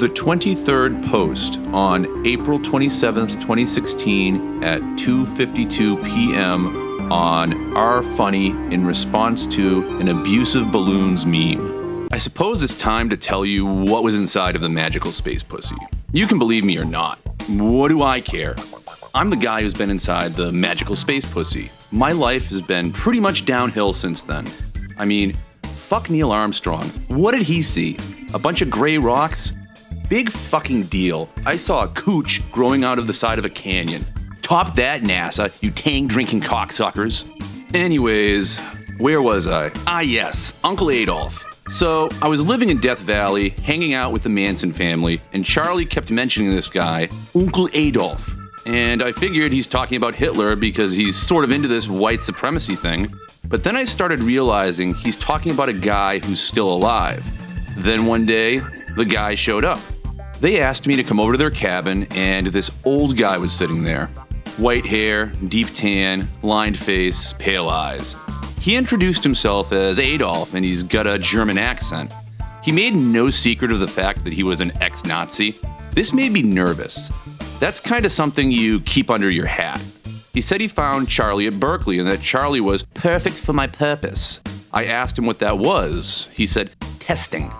the 23rd post on April 27th, 2016 at 2:52 p.m. on R Funny in response to an abusive balloons meme. I suppose it's time to tell you what was inside of the magical space pussy. You can believe me or not. What do I care? I'm the guy who's been inside the magical space pussy. My life has been pretty much downhill since then. I mean, fuck Neil Armstrong. What did he see? A bunch of gray rocks? Big fucking deal. I saw a cooch growing out of the side of a canyon. Top that, NASA, you tang-drinking cocksuckers. Anyways, where was I? Ah yes, Uncle Adolf. So, I was living in Death Valley, hanging out with the Manson family, and Charlie kept mentioning this guy, Uncle Adolf. And I figured he's talking about Hitler because he's sort of into this white supremacy thing. But then I started realizing he's talking about a guy who's still alive. Then one day, the guy showed up. They asked me to come over to their cabin, and this old guy was sitting there. White hair, deep tan, lined face, pale eyes. He introduced himself as Adolf, and he's got a German accent. He made no secret of the fact that he was an ex-Nazi. This made me nervous. That's kind of something you keep under your hat. He said he found Charlie at Berkeley and that Charlie was perfect for my purpose. I asked him what that was. He said, testing.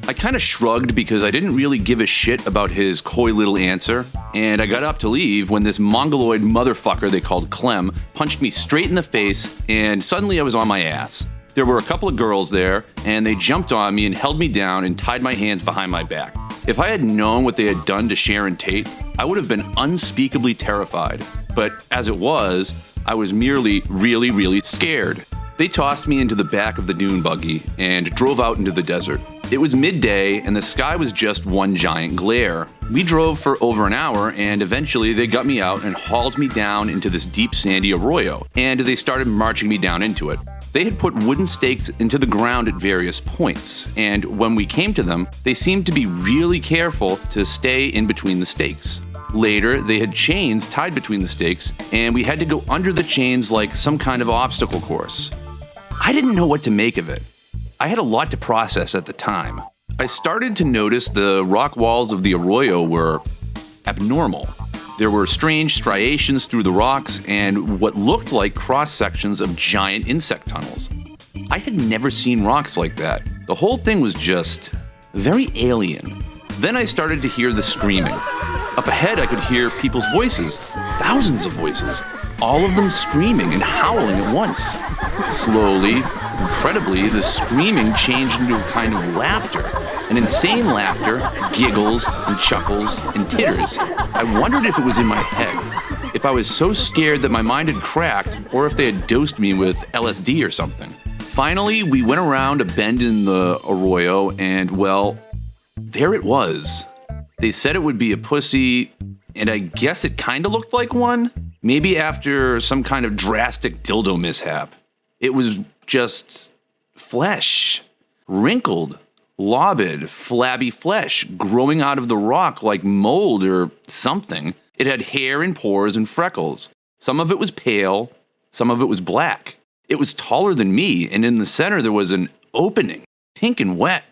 I kind of shrugged because I didn't really give a shit about his coy little answer, and I got up to leave when this mongoloid motherfucker they called Clem punched me straight in the face, and suddenly I was on my ass. There were a couple of girls there, and they jumped on me and held me down and tied my hands behind my back. If I had known what they had done to Sharon Tate, I would have been unspeakably terrified. But as it was, I was merely really scared. They tossed me into the back of the dune buggy and drove out into the desert. It was midday and the sky was just one giant glare. We drove for over an hour and eventually they got me out and hauled me down into this deep sandy arroyo, and they started marching me down into it. They had put wooden stakes into the ground at various points, and when we came to them, they seemed to be really careful to stay in between the stakes. Later, they had chains tied between the stakes, and we had to go under the chains like some kind of obstacle course. I didn't know what to make of it. I had a lot to process at the time. I started to notice the rock walls of the arroyo were abnormal. There were strange striations through the rocks and what looked like cross-sections of giant insect tunnels. I had never seen rocks like that. The whole thing was just very alien. Then I started to hear the screaming. Up ahead I could hear people's voices, thousands of voices, all of them screaming and howling at once. Slowly, incredibly, the screaming changed into a kind of laughter. An insane laughter, giggles and chuckles and titters. I wondered if it was in my head, if I was so scared that my mind had cracked, or if they had dosed me with LSD or something. Finally, we went around a bend in the arroyo and, well, there it was. They said it would be a pussy, and I guess it kind of looked like one. Maybe after some kind of drastic dildo mishap. It was just flesh, wrinkled, lobbed, flabby flesh growing out of the rock like mold or something. It had hair and pores and freckles. Some of it was pale, some of it was black. It was taller than me, and in the center there was an opening, pink and wet,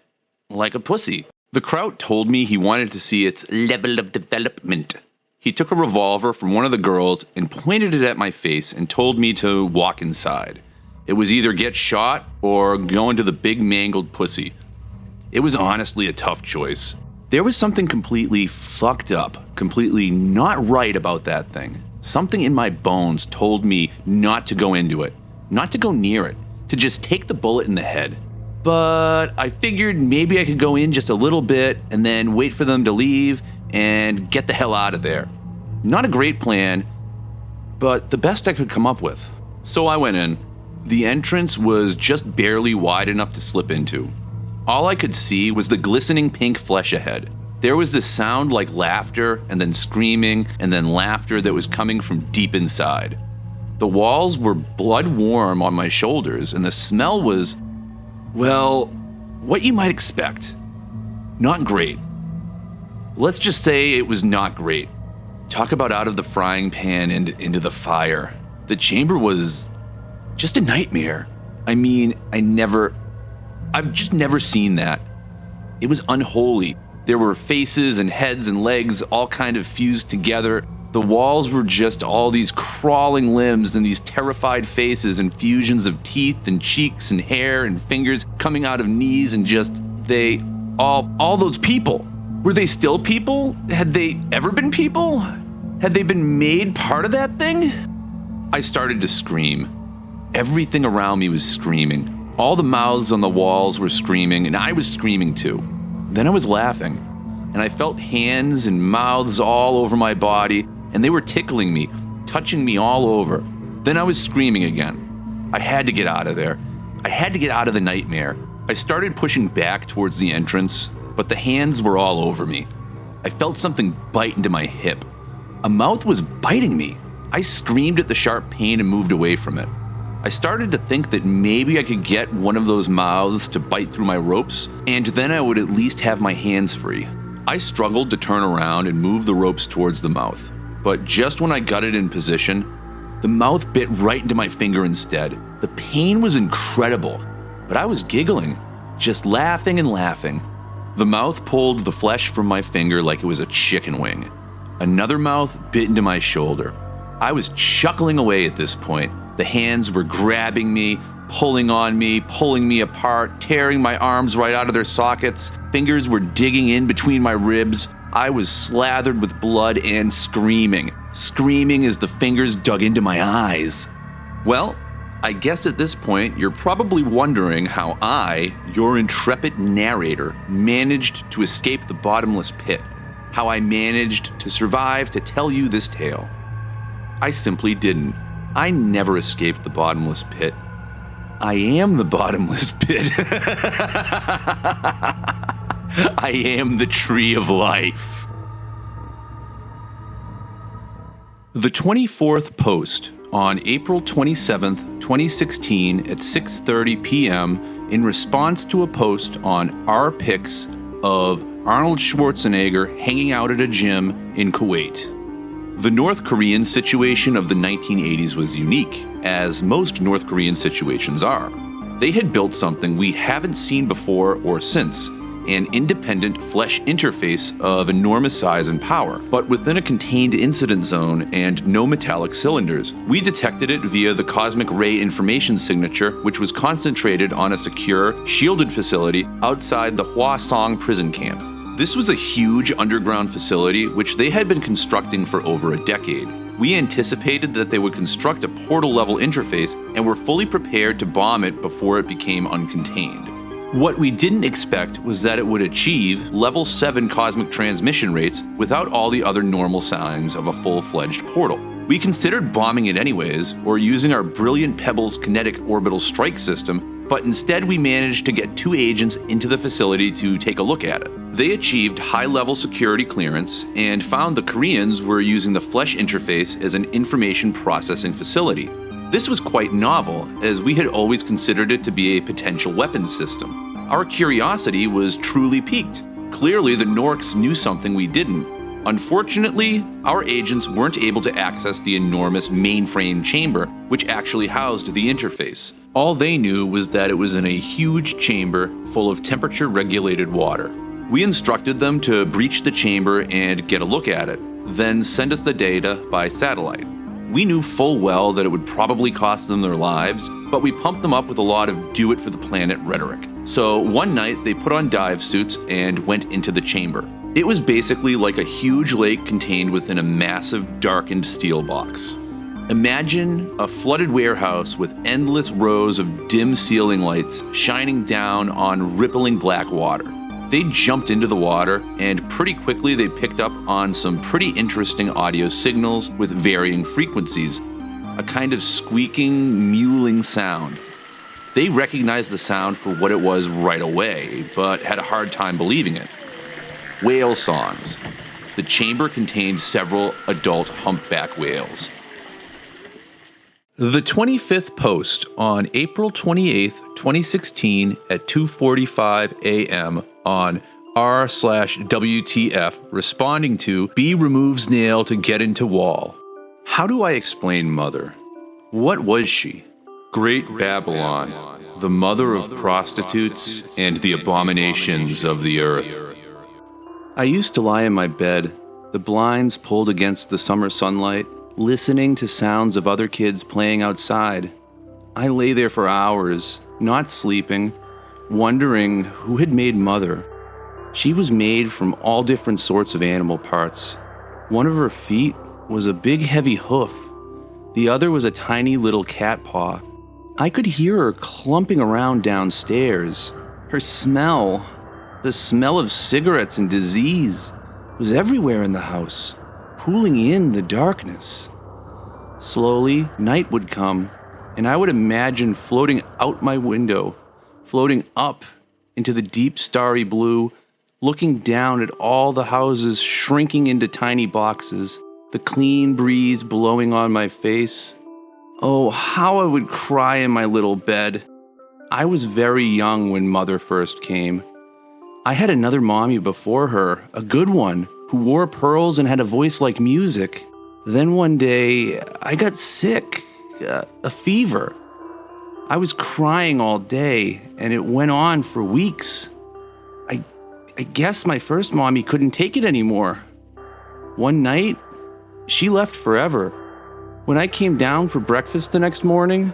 like a pussy. The kraut told me he wanted to see its level of development. He took a revolver from one of the girls and pointed it at my face and told me to walk inside. It was either get shot or go into the big mangled pussy. It was honestly a tough choice. There was something completely fucked up, completely not right about that thing. Something in my bones told me not to go into it, not to go near it, to just take the bullet in the head. But I figured maybe I could go in just a little bit and then wait for them to leave and get the hell out of there. Not a great plan, but the best I could come up with. So I went in. The entrance was just barely wide enough to slip into. All I could see was the glistening pink flesh ahead. There was this sound like laughter, and then screaming, and then laughter that was coming from deep inside. The walls were blood warm on my shoulders, and the smell was, well, what you might expect. Not great. Let's just say it was not great. Talk about out of the frying pan and into the fire. The chamber was just a nightmare. I mean, I've just never seen that. It was unholy. There were faces and heads and legs all kind of fused together. The walls were just all these crawling limbs and these terrified faces and fusions of teeth and cheeks and hair and fingers coming out of knees and just, all those people. Were they still people? Had they ever been people? Had they been made part of that thing? I started to scream. Everything around me was screaming. All the mouths on the walls were screaming, and I was screaming too. Then I was laughing, and I felt hands and mouths all over my body, and they were tickling me, touching me all over. Then I was screaming again. I had to get out of there. I had to get out of the nightmare. I started pushing back towards the entrance, but the hands were all over me. I felt something bite into my hip. A mouth was biting me. I screamed at the sharp pain and moved away from it. I started to think that maybe I could get one of those mouths to bite through my ropes, and then I would at least have my hands free. I struggled to turn around and move the ropes towards the mouth, but just when I got it in position, the mouth bit right into my finger instead. The pain was incredible, but I was giggling, just laughing and laughing. The mouth pulled the flesh from my finger like it was a chicken wing. Another mouth bit into my shoulder. I was chuckling away at this point. The hands were grabbing me, pulling on me, pulling me apart, tearing my arms right out of their sockets. Fingers were digging in between my ribs. I was slathered with blood and screaming as the fingers dug into my eyes. Well, I guess at this point you're probably wondering how I, your intrepid narrator, managed to escape the bottomless pit. How I managed to survive to tell you this tale. I simply didn't. I never escaped the bottomless pit. I am the bottomless pit. I am the tree of life. The 24th post on April 27th, 2016 at 6:30 p.m. in response to a post on our pics of Arnold Schwarzenegger hanging out at a gym in Kuwait. The North Korean situation of the 1980s was unique, as most North Korean situations are. They had built something we haven't seen before or since, an independent flesh interface of enormous size and power, but within a contained incident zone and no metallic cylinders. We detected it via the cosmic ray information signature, which was concentrated on a secure, shielded facility outside the Hwasong prison camp. This was a huge underground facility which they had been constructing for over a decade. We anticipated that they would construct a portal-level interface and were fully prepared to bomb it before it became uncontained. What we didn't expect was that it would achieve level 7 cosmic transmission rates without all the other normal signs of a full-fledged portal. We considered bombing it anyways, or using our brilliant Pebbles kinetic orbital strike system, but instead we managed to get 2 agents into the facility to take a look at it. They achieved high-level security clearance and found the Koreans were using the flesh interface as an information processing facility. This was quite novel, as we had always considered it to be a potential weapons system. Our curiosity was truly piqued. Clearly, the Norks knew something we didn't. Unfortunately, our agents weren't able to access the enormous mainframe chamber, which actually housed the interface. All they knew was that it was in a huge chamber full of temperature-regulated water. We instructed them to breach the chamber and get a look at it, then send us the data by satellite. We knew full well that it would probably cost them their lives, but we pumped them up with a lot of do-it-for-the-planet rhetoric. So one night, they put on dive suits and went into the chamber. It was basically like a huge lake contained within a massive, darkened steel box. Imagine a flooded warehouse with endless rows of dim ceiling lights shining down on rippling black water. They jumped into the water, and pretty quickly they picked up on some pretty interesting audio signals with varying frequencies, a kind of squeaking, mewling sound. They recognized the sound for what it was right away, but had a hard time believing it. Whale songs. The chamber contained several adult humpback whales. The 25th post on April 28th, 2016 at 2:45 a.m. on r/WTF responding to B removes nail to get into wall. How do I explain Mother? What was she? Great Babylon, the mother of prostitutes and the abominations of the earth. I used to lie in my bed, the blinds pulled against the summer sunlight, listening to sounds of other kids playing outside. I lay there for hours, not sleeping, wondering who had made Mother. She was made from all different sorts of animal parts. One of her feet was a big heavy hoof. The other was a tiny little cat paw. I could hear her clumping around downstairs. Her smell, the smell of cigarettes and disease, was everywhere in the house, pooling in the darkness. Slowly, night would come, and I would imagine floating out my window, floating up into the deep starry blue, looking down at all the houses shrinking into tiny boxes, the clean breeze blowing on my face. Oh, how I would cry in my little bed. I was very young when Mother first came. I had another mommy before her, a good one, who wore pearls and had a voice like music. Then one day, I got sick, a fever. I was crying all day, and it went on for weeks. I guess my first mommy couldn't take it anymore. One night, she left forever. When I came down for breakfast the next morning,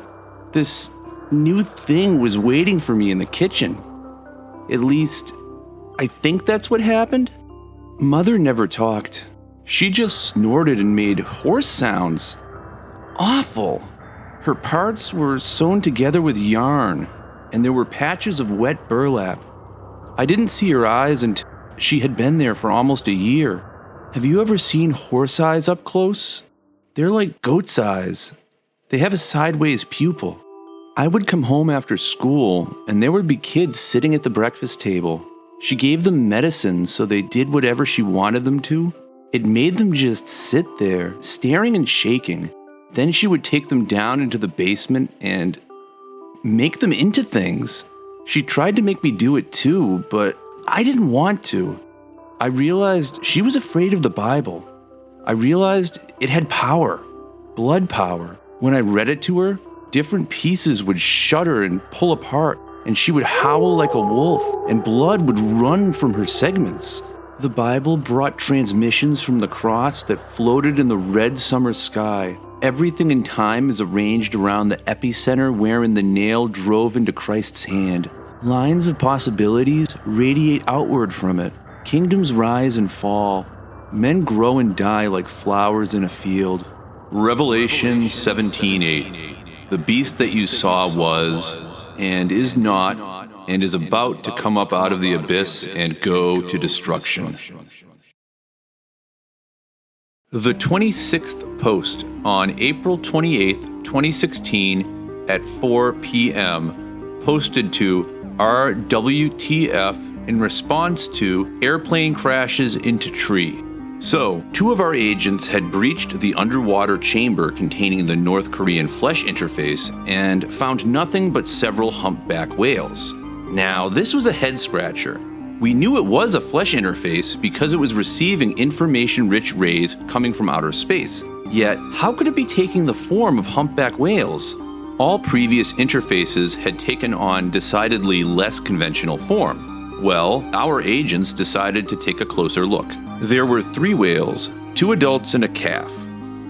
this new thing was waiting for me in the kitchen. At least, I think that's what happened. Mother never talked. She just snorted and made horse sounds. Awful. Her parts were sewn together with yarn, and there were patches of wet burlap. I didn't see her eyes until she had been there for almost a year. Have you ever seen horse eyes up close? They're like goat's eyes. They have a sideways pupil. I would come home after school, and there would be kids sitting at the breakfast table. She gave them medicine so they did whatever she wanted them to. It made them just sit there, staring and shaking. Then she would take them down into the basement and make them into things. She tried to make me do it too, but I didn't want to. I realized she was afraid of the Bible. I realized it had power, blood power. When I read it to her, different pieces would shudder and pull apart, and she would howl like a wolf, and blood would run from her segments. The Bible brought transmissions from the cross that floated in the red summer sky. Everything in time is arranged around the epicenter wherein the nail drove into Christ's hand. Lines of possibilities radiate outward from it. Kingdoms rise and fall. Men grow and die like flowers in a field. Revelation 17:8. The beast that you saw was, and is not, and is about to come up out of the abyss and go to destruction. The 26th post on April 28th, 2016 at 4 p.m. posted to RWTF in response to airplane crashes into tree. So, two of our agents had breached the underwater chamber containing the North Korean flesh interface and found nothing but several humpback whales. Now, this was a head-scratcher. We knew it was a flesh interface because it was receiving information-rich rays coming from outer space. Yet, how could it be taking the form of humpback whales? All previous interfaces had taken on decidedly less conventional form. Well, our agents decided to take a closer look. There were 3 whales, 2 adults and a calf.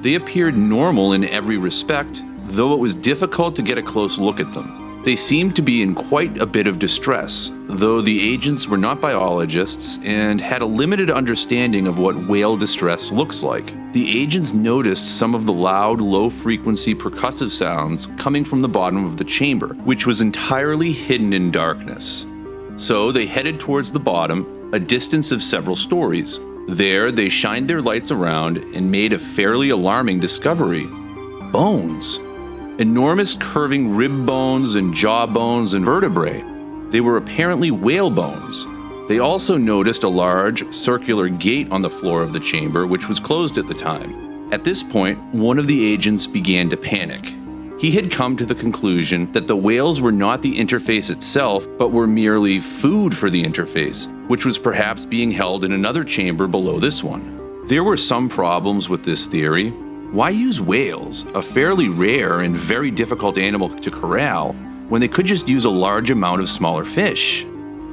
They appeared normal in every respect, though it was difficult to get a close look at them. They seemed to be in quite a bit of distress, though the agents were not biologists and had a limited understanding of what whale distress looks like. The agents noticed some of the loud, low-frequency percussive sounds coming from the bottom of the chamber, which was entirely hidden in darkness. So they headed towards the bottom, a distance of several stories. There, they shined their lights around and made a fairly alarming discovery. Bones. Enormous curving rib bones and jaw bones and vertebrae. They were apparently whale bones. They also noticed a large, circular gate on the floor of the chamber, which was closed at the time. At this point, one of the agents began to panic. He had come to the conclusion that the whales were not the interface itself, but were merely food for the interface, which was perhaps being held in another chamber below this one. There were some problems with this theory. Why use whales, a fairly rare and very difficult animal to corral, when they could just use a large amount of smaller fish?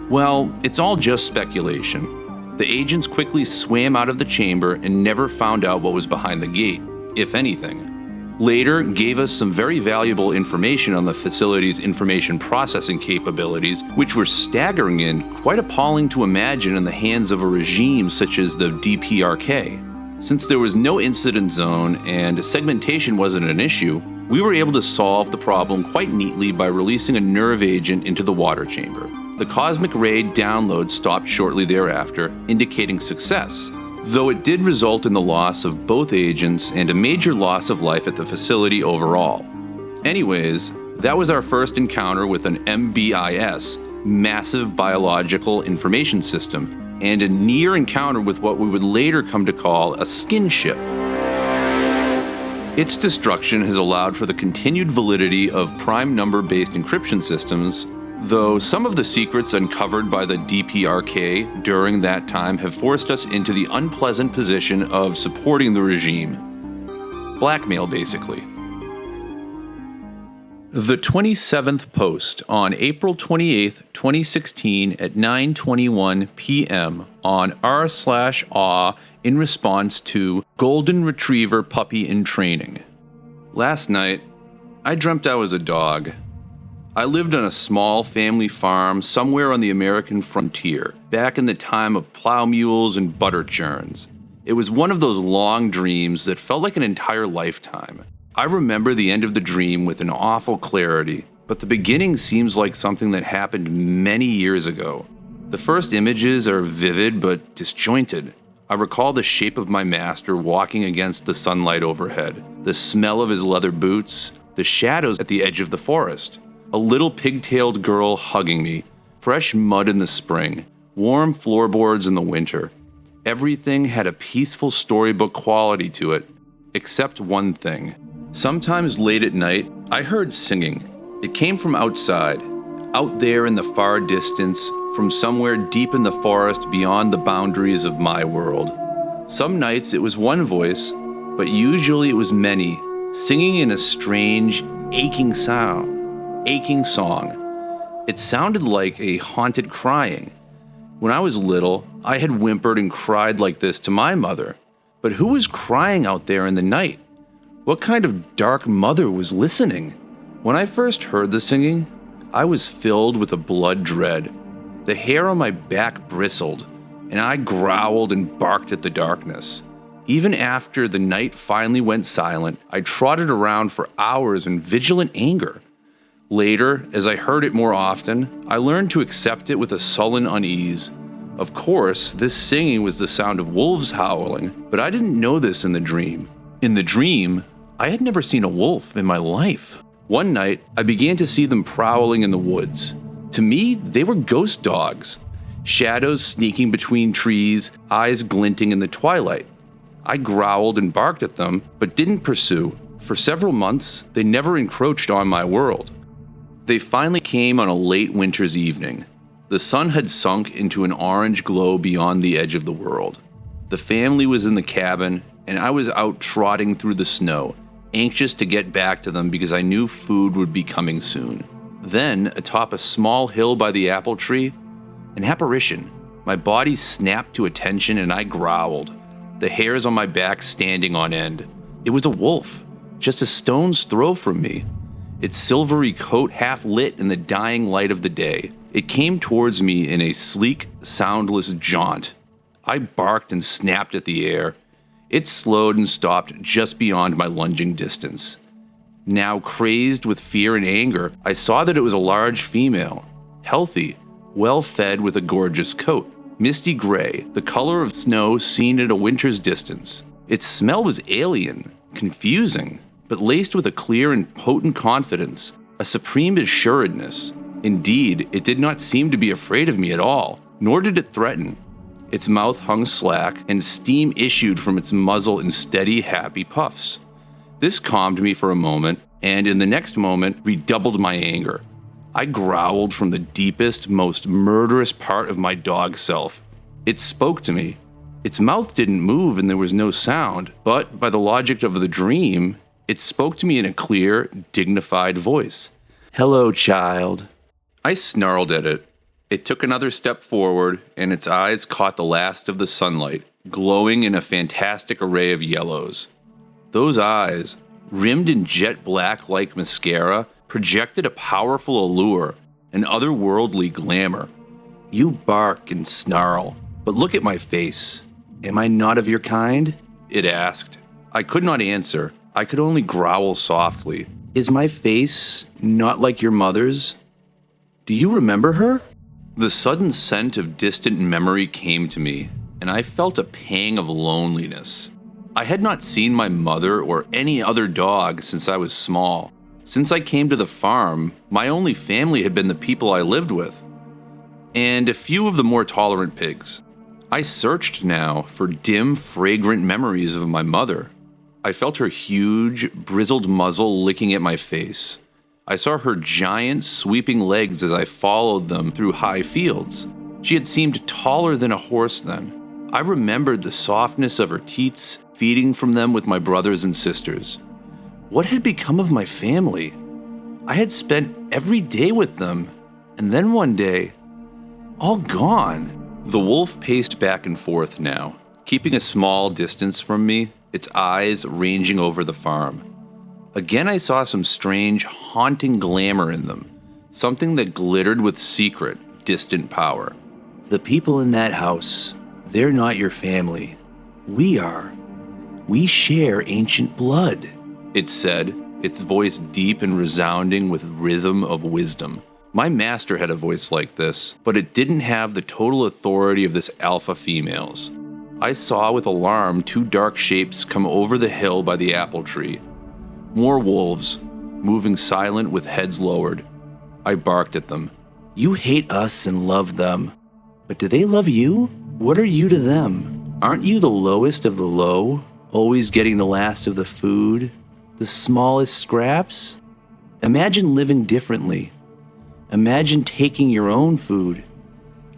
Well, it's all just speculation. The agents quickly swam out of the chamber and never found out what was behind the gate, if anything. Later, gave us some very valuable information on the facility's information processing capabilities, which were staggering and quite appalling to imagine in the hands of a regime such as the DPRK. Since there was no incident zone and segmentation wasn't an issue, we were able to solve the problem quite neatly by releasing a nerve agent into the water chamber. The cosmic ray download stopped shortly thereafter, indicating success, though it did result in the loss of both agents and a major loss of life at the facility overall. Anyways, that was our first encounter with an MBIS, Massive Biological Information System, and a near encounter with what we would later come to call a skin ship. Its destruction has allowed for the continued validity of prime number-based encryption systems, though some of the secrets uncovered by the DPRK during that time have forced us into the unpleasant position of supporting the regime. Blackmail, basically. The 27th post on April 28, 2016 at 9:21 p.m. on r/aw in response to Golden Retriever Puppy in Training. Last night, I dreamt I was a dog. I lived on a small family farm somewhere on the American frontier, back in the time of plow mules and butter churns. It was one of those long dreams that felt like an entire lifetime. I remember the end of the dream with an awful clarity, but the beginning seems like something that happened many years ago. The first images are vivid but disjointed. I recall the shape of my master walking against the sunlight overhead, the smell of his leather boots, the shadows at the edge of the forest. A little pigtailed girl hugging me, fresh mud in the spring, warm floorboards in the winter. Everything had a peaceful storybook quality to it, except one thing. Sometimes late at night, I heard singing. It came from outside, out there in the far distance, from somewhere deep in the forest beyond the boundaries of my world. Some nights it was one voice, but usually it was many, singing in a strange, aching song. It sounded like a haunted crying. When I was little, I had whimpered and cried like this to my mother. But who was crying out there in the night? What kind of dark mother was listening? When I first heard the singing, I was filled with a blood dread. The hair on my back bristled, and I growled and barked at the darkness. Even after the night finally went silent, I trotted around for hours in vigilant anger. Later, as I heard it more often, I learned to accept it with a sullen unease. Of course, this singing was the sound of wolves howling, but I didn't know this in the dream. In the dream, I had never seen a wolf in my life. One night, I began to see them prowling in the woods. To me, they were ghost dogs. Shadows sneaking between trees, eyes glinting in the twilight. I growled and barked at them, but didn't pursue. For several months, they never encroached on my world. They finally came on a late winter's evening. The sun had sunk into an orange glow beyond the edge of the world. The family was in the cabin, and I was out trotting through the snow, anxious to get back to them because I knew food would be coming soon. Then, atop a small hill by the apple tree, an apparition. My body snapped to attention and I growled, the hairs on my back standing on end. It was a wolf, just a stone's throw from me. Its silvery coat half lit in the dying light of the day. It came towards me in a sleek, soundless jaunt. I barked and snapped at the air. It slowed and stopped just beyond my lunging distance. Now crazed with fear and anger, I saw that it was a large female, healthy, well-fed with a gorgeous coat, misty gray, the color of snow seen at a winter's distance. Its smell was alien, confusing, but laced with a clear and potent confidence, a supreme assuredness. Indeed, it did not seem to be afraid of me at all, nor did it threaten. Its mouth hung slack, and steam issued from its muzzle in steady, happy puffs. This calmed me for a moment, and in the next moment redoubled my anger. I growled from the deepest, most murderous part of my dog self. It spoke to me. Its mouth didn't move and there was no sound, but by the logic of the dream, it spoke to me in a clear, dignified voice. "Hello, child." I snarled at it. It took another step forward, and its eyes caught the last of the sunlight, glowing in a fantastic array of yellows. Those eyes, rimmed in jet black like mascara, projected a powerful allure, an otherworldly glamour. You bark and snarl, but look at my face. Am I not of your kind? It asked. I could not answer. I could only growl softly. Is my face not like your mother's? Do you remember her? The sudden scent of distant memory came to me, and I felt a pang of loneliness. I had not seen my mother or any other dog since I was small. Since I came to the farm, my only family had been the people I lived with, and a few of the more tolerant pigs. I searched now for dim, fragrant memories of my mother. I felt her huge, brizzled muzzle licking at my face. I saw her giant, sweeping legs as I followed them through high fields. She had seemed taller than a horse then. I remembered the softness of her teats, feeding from them with my brothers and sisters. What had become of my family? I had spent every day with them, and then one day, all gone. The wolf paced back and forth now, keeping a small distance from me, its eyes ranging over the farm. Again, I saw some strange, haunting glamour in them, something that glittered with secret, distant power. The people in that house, they're not your family. We are. We share ancient blood, it said, its voice deep and resounding with rhythm of wisdom. My master had a voice like this, but it didn't have the total authority of this alpha female's. I saw with alarm two dark shapes come over the hill by the apple tree. More wolves, moving silent with heads lowered. I barked at them. You hate us and love them. But do they love you? What are you to them? Aren't you the lowest of the low, always getting the last of the food, the smallest scraps? Imagine living differently. Imagine taking your own food,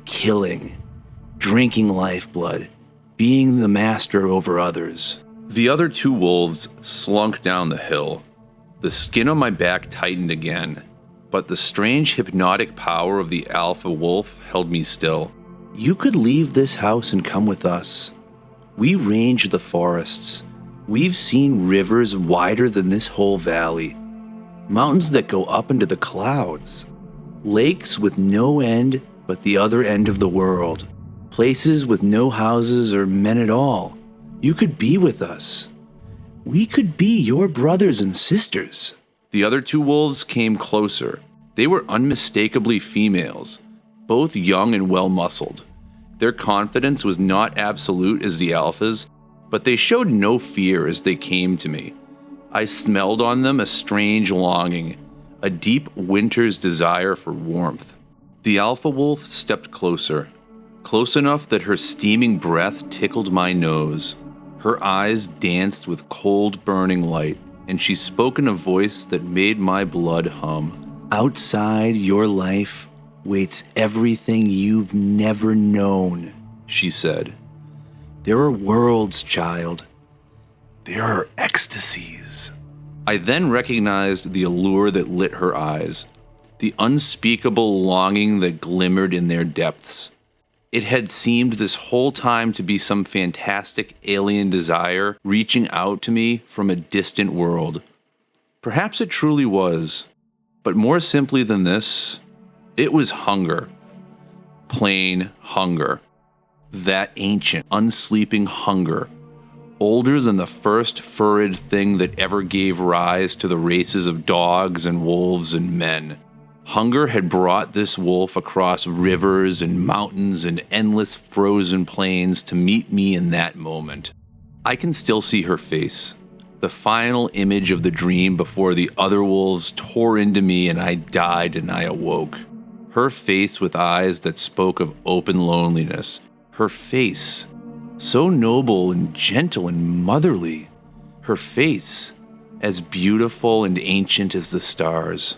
killing, drinking lifeblood, being the master over others. The other two wolves slunk down the hill. The skin on my back tightened again, but the strange hypnotic power of the alpha wolf held me still. You could leave this house and come with us. We range the forests. We've seen rivers wider than this whole valley, mountains that go up into the clouds, lakes with no end but the other end of the world, places with no houses or men at all. You could be with us. We could be your brothers and sisters. The other two wolves came closer. They were unmistakably females, both young and well-muscled. Their confidence was not absolute as the alphas, but they showed no fear as they came to me. I smelled on them a strange longing, a deep winter's desire for warmth. The alpha wolf stepped closer, close enough that her steaming breath tickled my nose. Her eyes danced with cold, burning light, and she spoke in a voice that made my blood hum. Outside your life waits everything you've never known, she said. There are worlds, child. There are ecstasies. I then recognized the allure that lit her eyes, the unspeakable longing that glimmered in their depths. It had seemed this whole time to be some fantastic alien desire reaching out to me from a distant world. Perhaps it truly was, but more simply than this, it was hunger. Plain hunger. That ancient, unsleeping hunger, older than the first furred thing that ever gave rise to the races of dogs and wolves and men. Hunger had brought this wolf across rivers and mountains and endless frozen plains to meet me in that moment. I can still see her face, the final image of the dream before the other wolves tore into me and I died and I awoke. Her face with eyes that spoke of open loneliness. Her face, so noble and gentle and motherly. Her face, as beautiful and ancient as the stars.